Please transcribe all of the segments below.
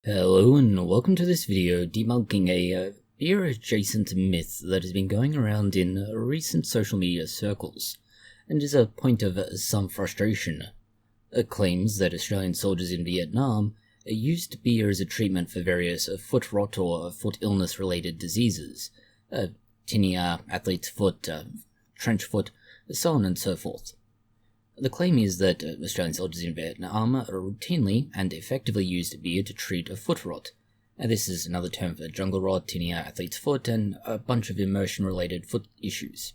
Hello and welcome to this video debunking a beer-adjacent myth that has been going around in recent social media circles, and is a point of some frustration. It claims that Australian soldiers in Vietnam used beer as a treatment for various foot rot or foot illness-related diseases, tinea, athlete's foot, trench foot, so on and so forth. The claim is that Australian soldiers in Vietnam routinely and effectively used beer to treat a foot rot. This is another term for jungle rot, tinea, athlete's foot, and a bunch of immersion-related foot issues.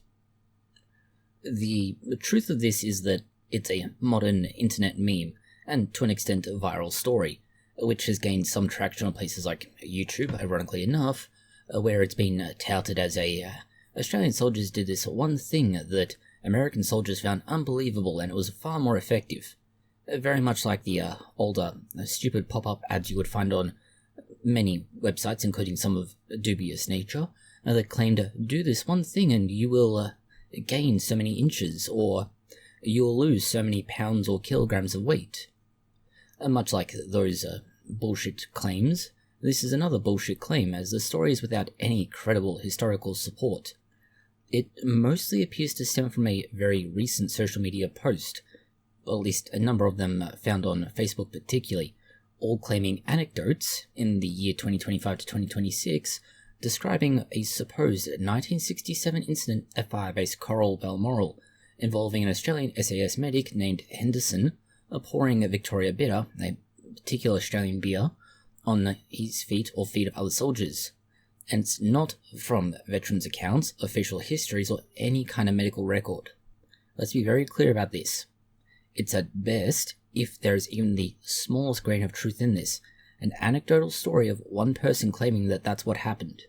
The truth of this is that it's a modern internet meme, and to an extent a viral story, which has gained some traction on places like YouTube, ironically enough, where it's been touted as Australian soldiers did this one thing that American soldiers found unbelievable and it was far more effective. Very much like the older stupid pop-up ads you would find on many websites, including some of dubious nature, that claimed, do this one thing and you will gain so many inches, or you will lose so many pounds or kilograms of weight. Much like those bullshit claims, this is another bullshit claim, as the story is without any credible historical support. It mostly appears to stem from a very recent social media post, or at least a number of them found on Facebook particularly, all claiming anecdotes in the year 2025 to 2026, describing a supposed 1967 incident at fire-base Coral Balmoral, involving an Australian SAS medic named Henderson pouring a Victoria Bitter, a particular Australian beer, on his feet or feet of other soldiers. And it's not from veterans' accounts, official histories, or any kind of medical record. Let's be very clear about this. It's at best, if there is even the smallest grain of truth in this, an anecdotal story of one person claiming that that's what happened.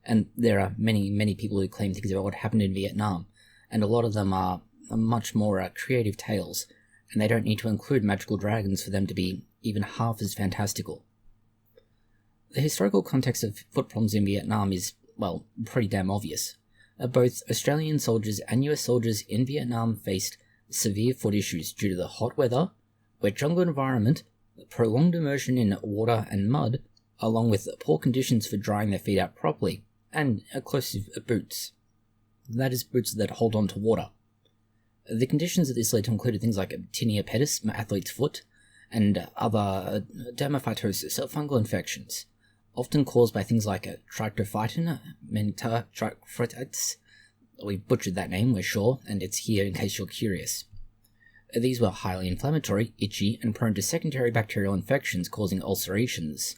And there are many, many people who claim things about what happened in Vietnam, and a lot of them are much more creative tales, and they don't need to include magical dragons for them to be even half as fantastical. The historical context of foot problems in Vietnam is, well, pretty damn obvious. Both Australian soldiers and US soldiers in Vietnam faced severe foot issues due to the hot weather, wet jungle environment, prolonged immersion in water and mud, along with poor conditions for drying their feet out properly, and corrosive boots. That is, boots that hold on to water. The conditions that this led to included things like tinea pedis, athlete's foot, and other dermaphytosis, fungal infections, often caused by things like trichophyton, meningococcitis. We butchered that name, we're sure, and it's here in case you're curious. These were highly inflammatory, itchy, and prone to secondary bacterial infections causing ulcerations.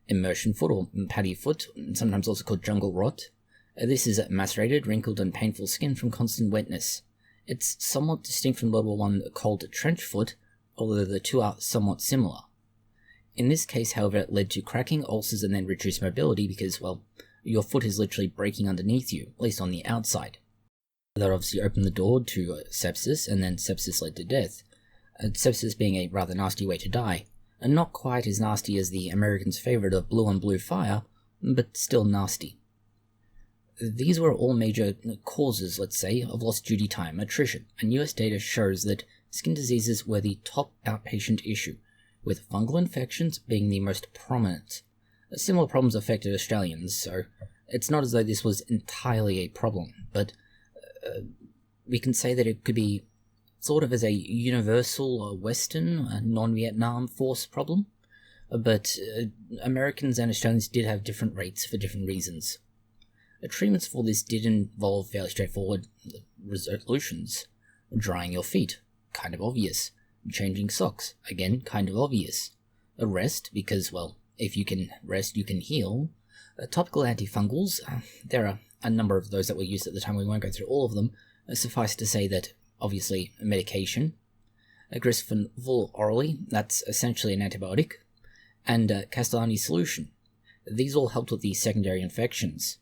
Immersion foot, or paddy foot, sometimes also called jungle rot. This is macerated, wrinkled, and painful skin from constant wetness. It's somewhat distinct from World War I called trench foot, although the two are somewhat similar. In this case, however, it led to cracking, ulcers, and then reduced mobility because, well, your foot is literally breaking underneath you, at least on the outside. That obviously opened the door to sepsis, and then sepsis led to death. Sepsis being a rather nasty way to die, and not quite as nasty as the Americans' favourite of blue on blue fire, but still nasty. These were all major causes, let's say, of lost duty time, attrition, and US data shows that skin diseases were the top outpatient issue, with fungal infections being the most prominent. Similar problems affected Australians, so it's not as though this was entirely a problem, but we can say that it could be thought of as a universal Western, non-Vietnam force problem, but Americans and Australians did have different rates for different reasons. Treatments for this did involve fairly straightforward resolutions. Drying your feet, kind of obvious. Changing socks, again, kind of obvious. A rest, because, well, if you can rest, you can heal. Topical antifungals, there are a number of those that were used at the time, we won't go through all of them. Suffice to say that, obviously, medication. Grisfenol orally, that's essentially an antibiotic. And Castellani solution. These all helped with the secondary infections.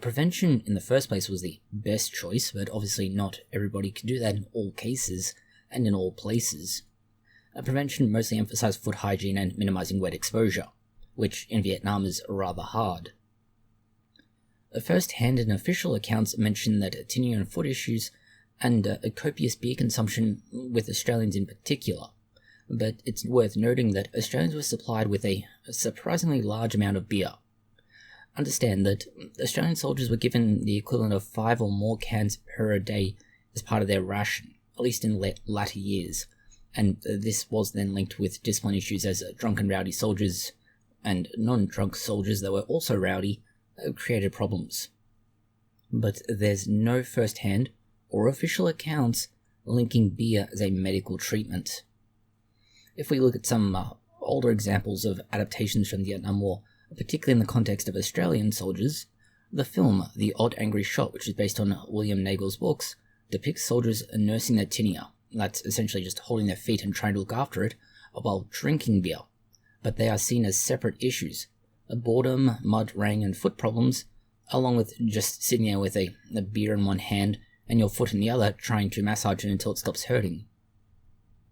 Prevention in the first place was the best choice, but obviously not everybody could do that in all cases, and in all places. Prevention mostly emphasized foot hygiene and minimizing wet exposure, which in Vietnam is rather hard. First-hand and official accounts mention that tinea and foot issues and a copious beer consumption with Australians in particular but it's worth noting that Australians were supplied with a surprisingly large amount of beer. Understand that Australian soldiers were given the equivalent of 5 or more cans per day as part of their ration, at least in latter years, and this was then linked with discipline issues as drunken rowdy soldiers and non-drunk soldiers that were also rowdy created problems. But there's no first-hand or official accounts linking beer as a medical treatment. If we look at some older examples of adaptations from the Vietnam War, particularly in the context of Australian soldiers, the film The Odd Angry Shot, which is based on William Nagel's books, depicts soldiers nursing their tinea, that's essentially just holding their feet and trying to look after it, while drinking beer. But they are seen as separate issues: boredom, mud, rain, and foot problems, along with just sitting there with a beer in one hand and your foot in the other, trying to massage it until it stops hurting.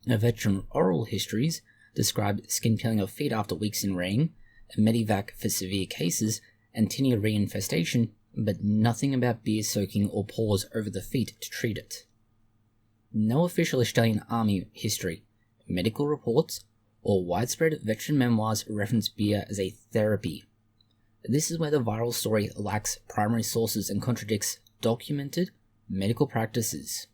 Veteran oral histories describe skin peeling of feet after weeks in rain, Medivac for severe cases, and tinea reinfestation, but nothing about beer soaking or paws over the feet to treat it. No official Australian Army history, medical reports, or widespread veteran memoirs reference beer as a therapy. This is where the viral story lacks primary sources and contradicts documented medical practices.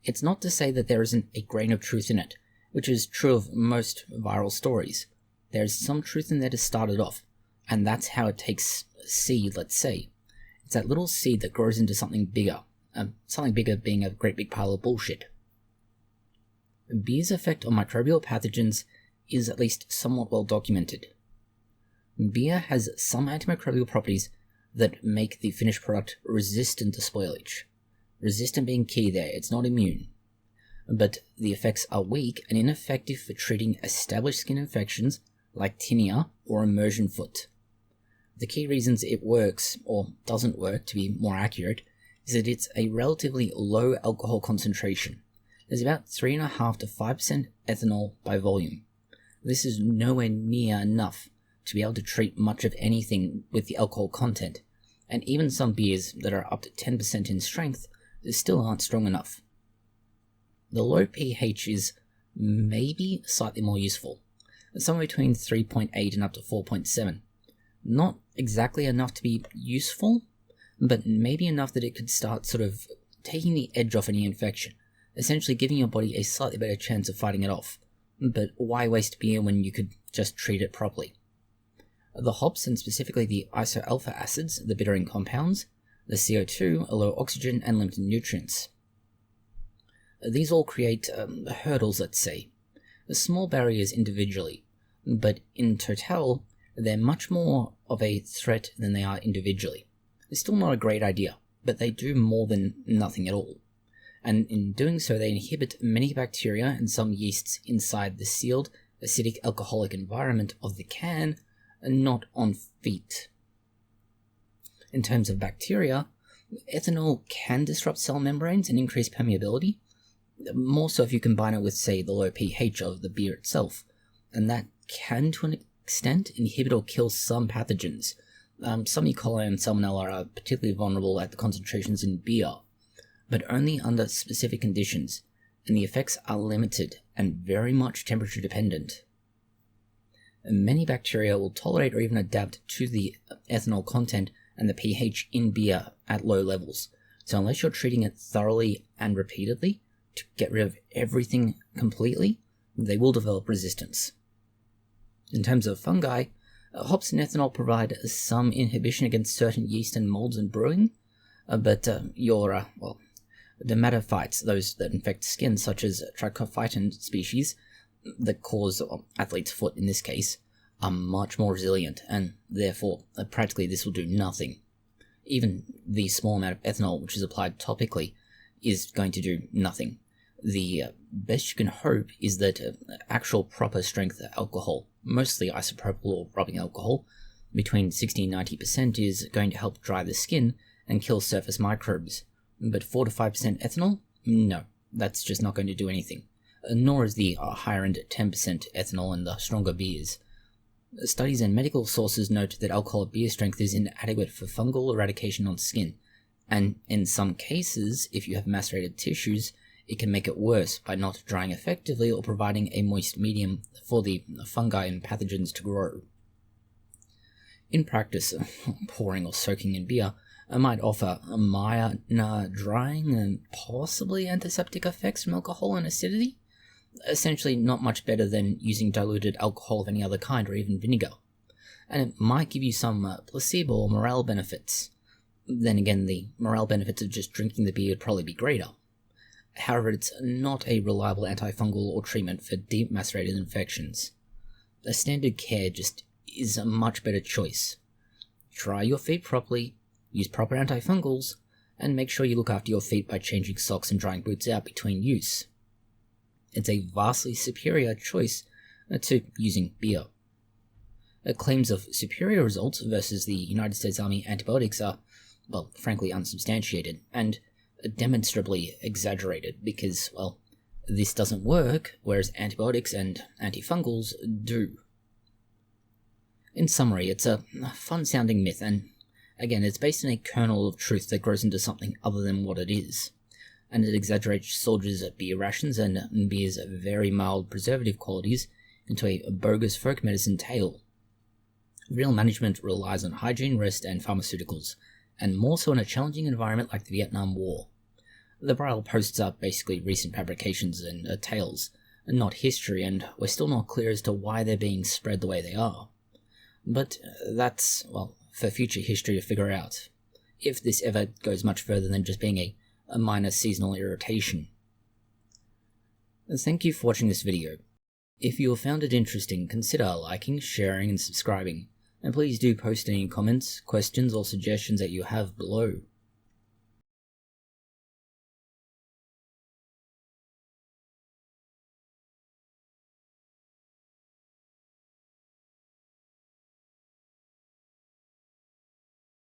It's not to say that there isn't a grain of truth in it, which is true of most viral stories. There's some truth in there to start it off, and that's how it takes seed, let's say. It's that little seed that grows into something bigger being a great big pile of bullshit. Beer's effect on microbial pathogens is at least somewhat well documented. Beer has some antimicrobial properties that make the finished product resistant to spoilage. Resistant being key there, it's not immune. But the effects are weak and ineffective for treating established skin infections like tinea or immersion foot. The key reasons it works, or doesn't work to be more accurate, is that it's a relatively low alcohol concentration. There's about 3.5 to 5% ethanol by volume. This is nowhere near enough to be able to treat much of anything with the alcohol content, and even some beers that are up to 10% in strength still aren't strong enough. The low pH is maybe slightly more useful, somewhere between 3.8 and up to 4.7. Not exactly enough to be useful, but maybe enough that it could start sort of taking the edge off any infection, essentially giving your body a slightly better chance of fighting it off. But why waste beer when you could just treat it properly? The hops, and specifically the isoalpha acids, the bittering compounds, the CO2, a low oxygen, and limited nutrients. These all create hurdles, let's say. Small barriers individually, but in total, they're much more of a threat than they are individually. It's still not a great idea, but they do more than nothing at all. And in doing so, they inhibit many bacteria and some yeasts inside the sealed, acidic, alcoholic environment of the can, and not on feet. In terms of bacteria, ethanol can disrupt cell membranes and increase permeability, more so if you combine it with, say, the low pH of the beer itself, and that can, to an extent, inhibit or kill some pathogens. Some E. coli and Salmonella are particularly vulnerable at the concentrations in beer, but only under specific conditions, and the effects are limited and very much temperature dependent. Many bacteria will tolerate or even adapt to the ethanol content and the pH in beer at low levels, so unless you're treating it thoroughly and repeatedly to get rid of everything completely, they will develop resistance. In terms of fungi, hops and ethanol provide some inhibition against certain yeast and molds in brewing, but the dermatophytes, those that infect skin, such as trichophyton species, that cause athlete's foot in this case, are much more resilient, and therefore practically this will do nothing. Even the small amount of ethanol which is applied topically is going to do nothing. The best you can hope is that actual proper strength alcohol, mostly isopropyl or rubbing alcohol, between 60 and 90% is going to help dry the skin and kill surface microbes. But 4 to 5% ethanol? No, that's just not going to do anything. Nor is the higher end 10% ethanol in the stronger beers. Studies and medical sources note that alcohol at beer strength is inadequate for fungal eradication on skin, and in some cases, if you have macerated tissues, it can make it worse by not drying effectively or providing a moist medium for the fungi and pathogens to grow. In practice, pouring or soaking in beer might offer a minor drying and possibly antiseptic effects from alcohol and acidity, essentially not much better than using diluted alcohol of any other kind or even vinegar, and it might give you some placebo or morale benefits. Then again, the morale benefits of just drinking the beer would probably be greater. However, it's not a reliable antifungal or treatment for deep macerated infections. The standard care just is a much better choice. Dry your feet properly, use proper antifungals, and make sure you look after your feet by changing socks and drying boots out between use. It's a vastly superior choice to using beer. Claims of superior results versus the United States Army antibiotics are, well, frankly unsubstantiated, and demonstrably exaggerated because, well, this doesn't work, whereas antibiotics and antifungals do. In summary, it's a fun-sounding myth, and again, it's based on a kernel of truth that grows into something other than what it is, and it exaggerates soldiers' beer rations and beer's very mild preservative qualities into a bogus folk medicine tale. Real management relies on hygiene, rest, and pharmaceuticals, and more so in a challenging environment like the Vietnam War. The viral posts are basically recent fabrications and tales, and not history, and we're still not clear as to why they're being spread the way they are. But that's, well, for future history to figure out, if this ever goes much further than just being a minor seasonal irritation. Thank you for watching this video. If you have found it interesting, consider liking, sharing, and subscribing, and please do post any comments, questions, or suggestions that you have below.